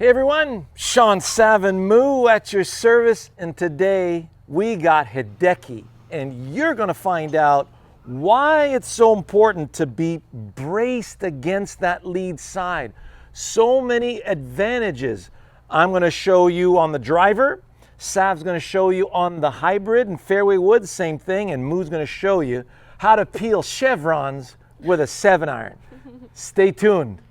Hey everyone, Shawn Sav Mu at your service, and today we got Hideki, and you're going to find out why it's so important to be braced against that lead side. So many advantages. I'm going to show you on the driver, Sav's going to show you on the hybrid and fairway woods, same thing, and Moo's going to show you how to peel chevrons with a 7-iron. Stay tuned.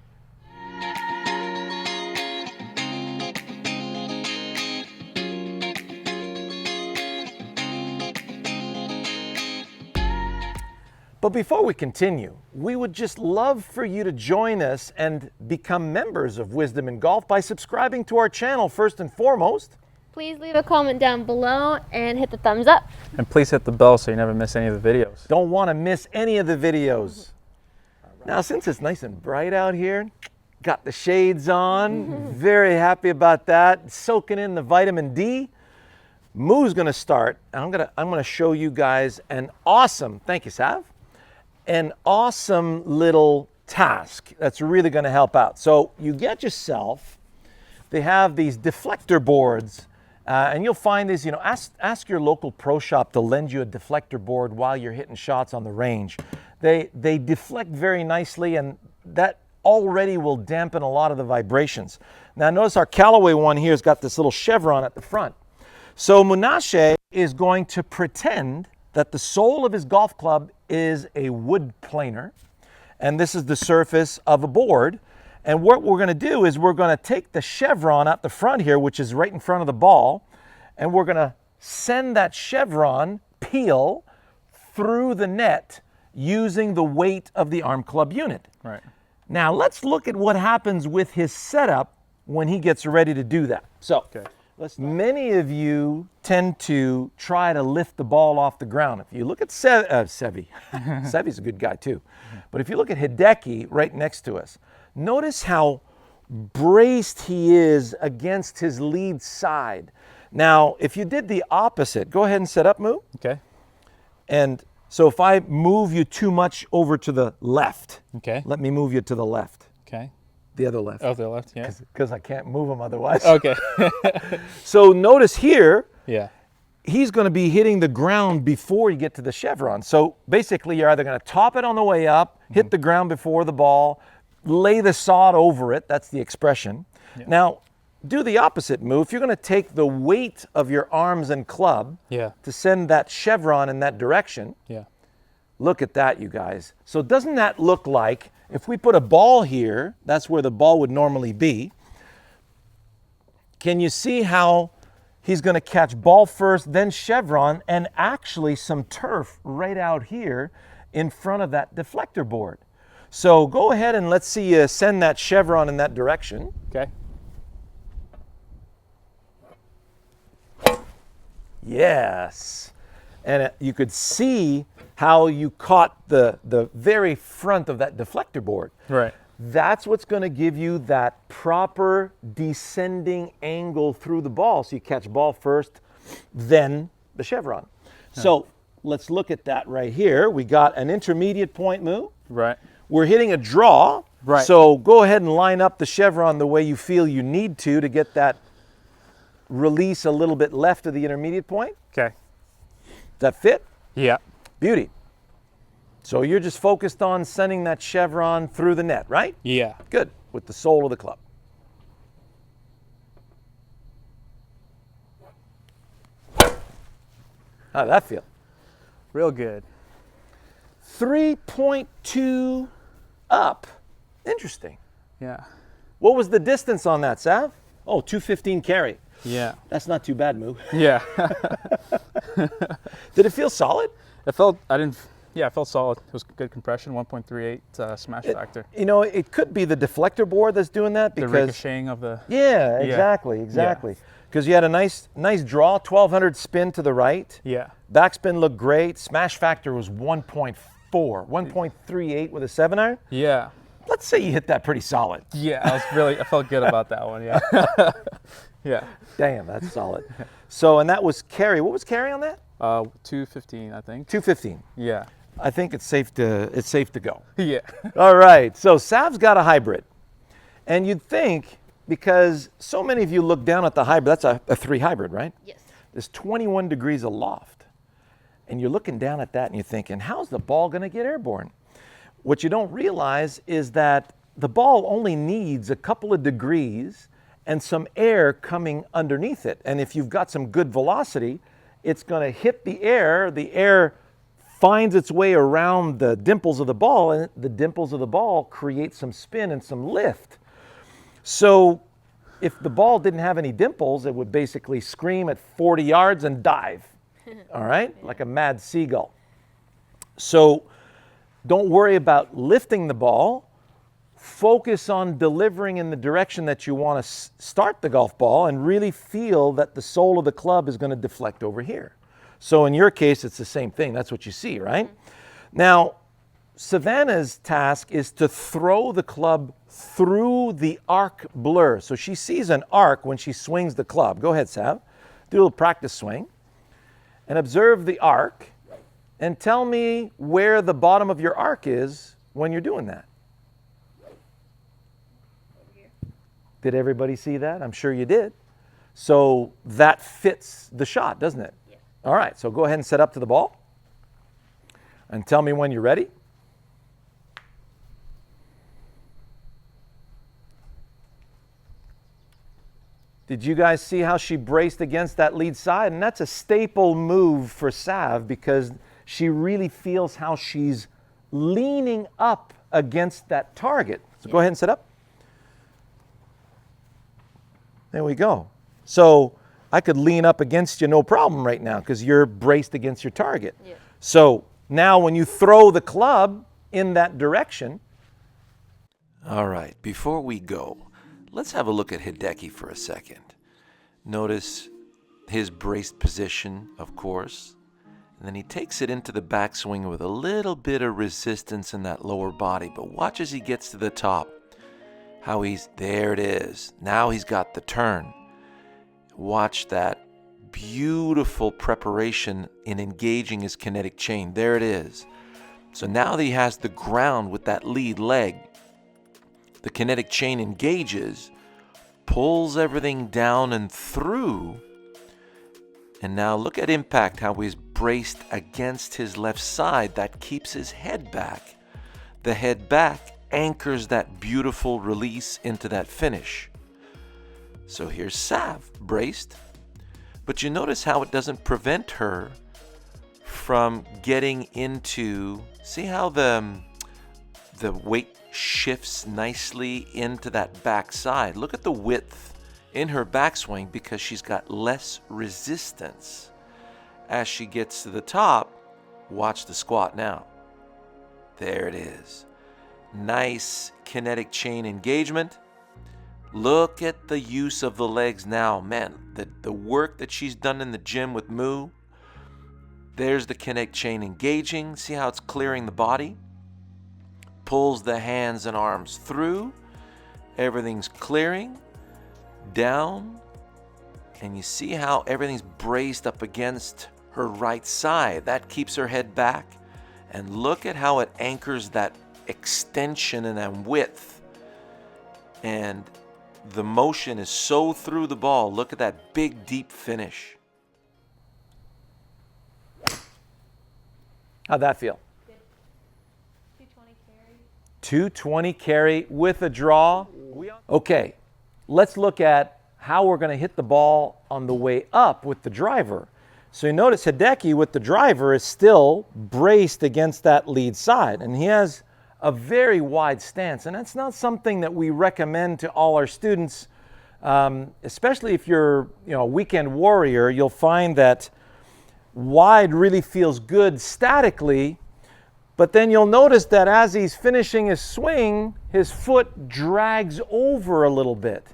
But before we continue, we would just love for you to join us and become members of Wisdom in Golf by subscribing to our channel first and foremost. Please leave a comment down below and hit the thumbs up. And please hit the bell so you never miss any of the videos. Don't want to miss any of the videos. Now, since it's nice and bright out here, got the shades on, very happy about that, soaking in the vitamin D. Moo's going to start, and I'm going to show you guys an awesome, thank you, Sav, an awesome little task that's really going to help out. So you get yourself, they have these deflector boards, and you'll find these, you know, ask your local pro shop to lend you a deflector board while you're hitting shots on the range. They deflect very nicely, and that already will dampen a lot of the vibrations. Now notice our Callaway one here has got this little chevron at the front. So Munashe is going to pretend that the sole of his golf club is a wood planer, and this is the surface of a board. And what we're going to do is we're going to take the chevron at the front here, which is right in front of the ball, and we're going to send that chevron peel through the net using the weight of the arm club unit. Right. Now let's look at what happens with his setup when he gets ready to do that. So. Okay. Many of you tend to try to lift the ball off the ground. If you look at Sevi, Sevi's a good guy too, but if you look at Hideki right next to us, notice how braced he is against his lead side. Now, if you did the opposite, go ahead and set up, Mu. Okay. And so if I move you too much over to the left, Okay. let me move you to the left. Okay. The other left. Oh, the left, yeah. Because I can't move him otherwise. Okay. So notice here, Yeah. he's going to be hitting the ground before you get to the chevron. So basically, you're either going to top it on the way up, hit the ground before the ball, lay the sod over it. That's the expression. Yeah. Now, do the opposite move. If you're going to take the weight of your arms and club Yeah. to send that chevron in that direction, Yeah. look at that, you guys. So doesn't that look like, if we put a ball here, that's where the ball would normally be. Can you see how he's going to catch ball first, then chevron, and actually some turf right out here in front of that deflector board? So go ahead and let's see you send that chevron in that direction. Okay. Yes. And you could see how you caught the very front of that deflector board. Right. That's what's going to give you that proper descending angle through the ball. So you catch ball first, then the chevron. Yeah. So let's look at that right here. We got an intermediate point, Mu. Right. We're hitting a draw. Right. So go ahead and line up the chevron the way you feel you need to get that release a little bit left of the intermediate point. Okay. Does that fit? Yeah. Beauty. So you're just focused on sending that chevron through the net, right? Yeah. Good. With the sole of the club. How did that feel? Real good. 3.2 up. Interesting. Yeah. What was the distance on that, Sav? Oh, 215 carry. Yeah. That's not too bad, Moo. Yeah. Did it feel solid? It felt solid. It was good compression, 1.38 smash factor. You know, it could be the deflector board that's doing that because The ricocheting of the... Yeah, exactly. Because you had a nice draw, 1200 spin to the right. Yeah. Backspin looked great. Smash factor was 1.4, 1.38 with a 7-iron. Yeah. Let's say you hit that pretty solid. Yeah, I felt good about that one, yeah. Yeah. Damn, that's solid. So, and that was carry. What was carry on that? 215, I think. 215. Yeah. I think it's safe to go. Yeah. All right. So Sav's got a hybrid. And you'd think because so many of you look down at the hybrid. That's a 3 hybrid, right? Yes. There's 21 degrees aloft. And you're looking down at that and you're thinking, how's the ball going to get airborne? What you don't realize is that the ball only needs a couple of degrees and some air coming underneath it. And if you've got some good velocity, it's going to hit the air. The air finds its way around the dimples of the ball, and the dimples of the ball create some spin and some lift. So if the ball didn't have any dimples, it would basically scream at 40 yards and dive, all right, like a mad seagull. So don't worry about lifting the ball. Focus on delivering in the direction that you want to start the golf ball, and really feel that the sole of the club is going to deflect over here. So in your case, it's the same thing. That's what you see, right? Mm-hmm. Now, Savannah's task is to throw the club through the arc blur. So she sees an arc when she swings the club. Go ahead, Sav. Do a little practice swing. And observe the arc. And tell me where the bottom of your arc is when you're doing that. Did everybody see that? I'm sure you did. So that fits the shot, doesn't it? Yeah. All right, so go ahead and set up to the ball. And tell me when you're ready. Did you guys see how she braced against that lead side? And that's a staple move for Sav, because she really feels how she's leaning up against that target. So go ahead and set up. There we go. So I could lean up against you no problem right now, because you're braced against your target. Yeah. So now when you throw the club in that direction. All right, before we go, let's have a look at Hideki for a second. Notice his braced position, of course, and then he takes it into the backswing with a little bit of resistance in that lower body. But watch as he gets to the top, how there it is. Now he's got the turn. Watch that beautiful preparation in engaging his kinetic chain. There it is. So now that he has the ground with that lead leg, the kinetic chain engages, pulls everything down and through. And now look at impact, how he's braced against his left side. That keeps his head back. The head back anchors that beautiful release into that finish. So here's Sav, braced. But you notice how it doesn't prevent her from getting into, see how the weight shifts nicely into that backside. Look at the width in her backswing, because she's got less resistance. As she gets to the top, watch the squat now. There it is. Nice kinetic chain engagement. Look at the use of the legs now. Man, the work that she's done in the gym with Mu. There's the kinetic chain engaging. See how it's clearing the body? Pulls the hands and arms through. Everything's clearing. Down. And you see how everything's braced up against her right side. That keeps her head back. And look at how it anchors that extension and that width. And the motion is so through the ball. Look at that big, deep finish. How'd that feel? Good. 220 carry. 220 carry with a draw. Okay, let's look at how we're going to hit the ball on the way up with the driver. So you notice Hideki with the driver is still braced against that lead side, and he has a very wide stance, and that's not something that we recommend to all our students, especially if you're a weekend warrior. You'll find that wide really feels good statically, but then you'll notice that as he's finishing his swing, his foot drags over a little bit.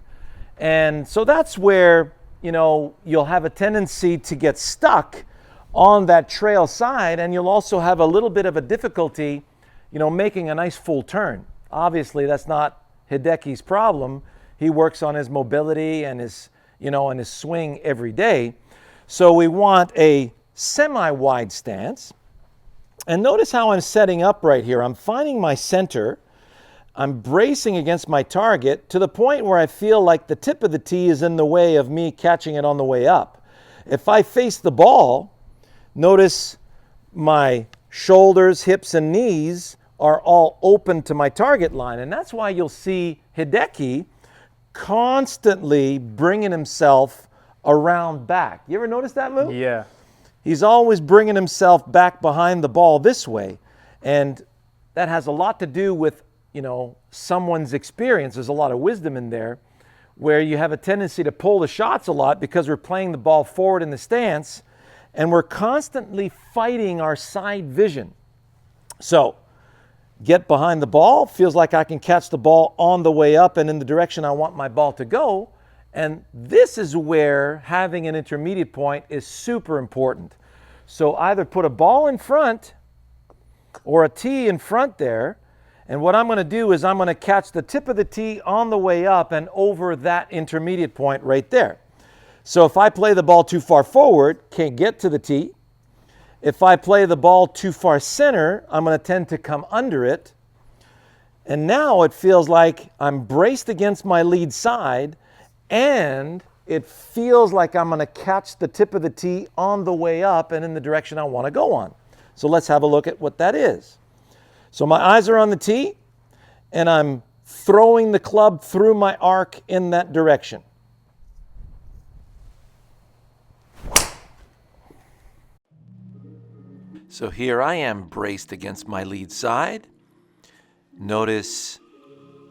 And so that's where, you'll have a tendency to get stuck on that trail side, and you'll also have a little bit of a difficulty, making a nice full turn. Obviously, that's not Hideki's problem. He works on his mobility and his swing every day. So we want a semi-wide stance. And notice how I'm setting up right here. I'm finding my center. I'm bracing against my target to the point where I feel like the tip of the tee is in the way of me catching it on the way up. If I face the ball, notice my shoulders, hips, and knees are all open to my target line. And that's why you'll see Hideki constantly bringing himself around back. You ever notice that move? Yeah. He's always bringing himself back behind the ball this way. And that has a lot to do with, someone's experience. There's a lot of wisdom in there where you have a tendency to pull the shots a lot because we're playing the ball forward in the stance and we're constantly fighting our side vision. So, get behind the ball, feels like I can catch the ball on the way up and in the direction I want my ball to go. And this is where having an intermediate point is super important. So either put a ball in front or a tee in front there. And what I'm going to do is I'm going to catch the tip of the tee on the way up and over that intermediate point right there. So if I play the ball too far forward, can't get to the tee. If I play the ball too far center, I'm going to tend to come under it. And now it feels like I'm braced against my lead side and it feels like I'm going to catch the tip of the tee on the way up and in the direction I want to go on. So let's have a look at what that is. So my eyes are on the tee and I'm throwing the club through my arc in that direction. So here I am braced against my lead side. Notice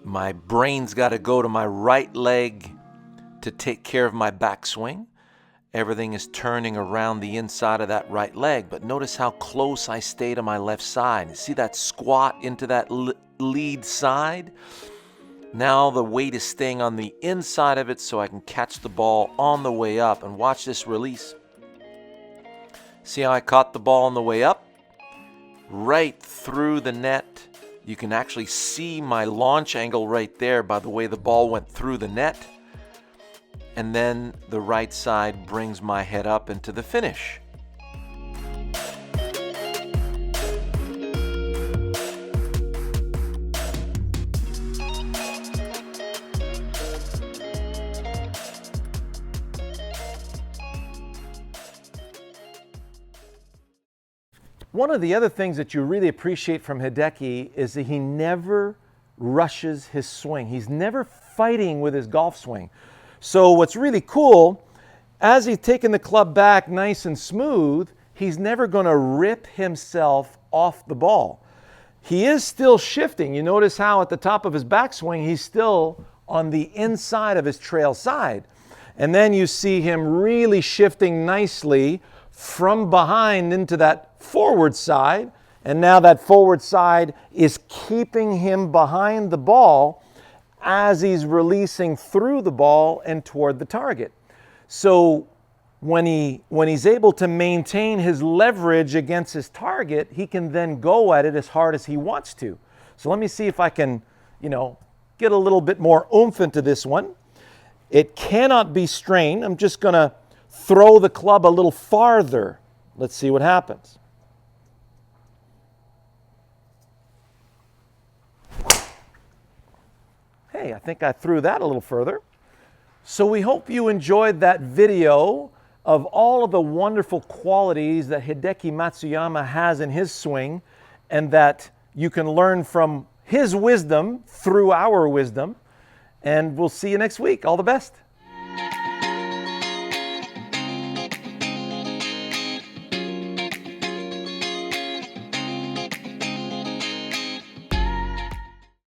my brain's got to go to my right leg to take care of my backswing. Everything is turning around the inside of that right leg, but notice how close I stay to my left side. See that squat into that lead side? Now the weight is staying on the inside of it so I can catch the ball on the way up. And watch this release. See how I caught the ball on the way up? Right through the net. You can actually see my launch angle right there by the way the ball went through the net. And then the right side brings my head up into the finish. One of the other things that you really appreciate from Hideki is that he never rushes his swing. He's never fighting with his golf swing. So what's really cool, as he's taking the club back nice and smooth, he's never going to rip himself off the ball. He is still shifting. You notice how at the top of his backswing, he's still on the inside of his trail side. And then you see him really shifting nicely from behind into that forward side. And now that forward side is keeping him behind the ball as he's releasing through the ball and toward the target. So when he's able to maintain his leverage against his target, he can then go at it as hard as he wants to. So let me see if I can, get a little bit more oomph into this one. It cannot be strained. I'm just going to throw the club a little farther. Let's see what happens. Hey, I think I threw that a little further. So we hope you enjoyed that video of all of the wonderful qualities that Hideki Matsuyama has in his swing and that you can learn from his wisdom through our wisdom. And we'll see you next week. All the best.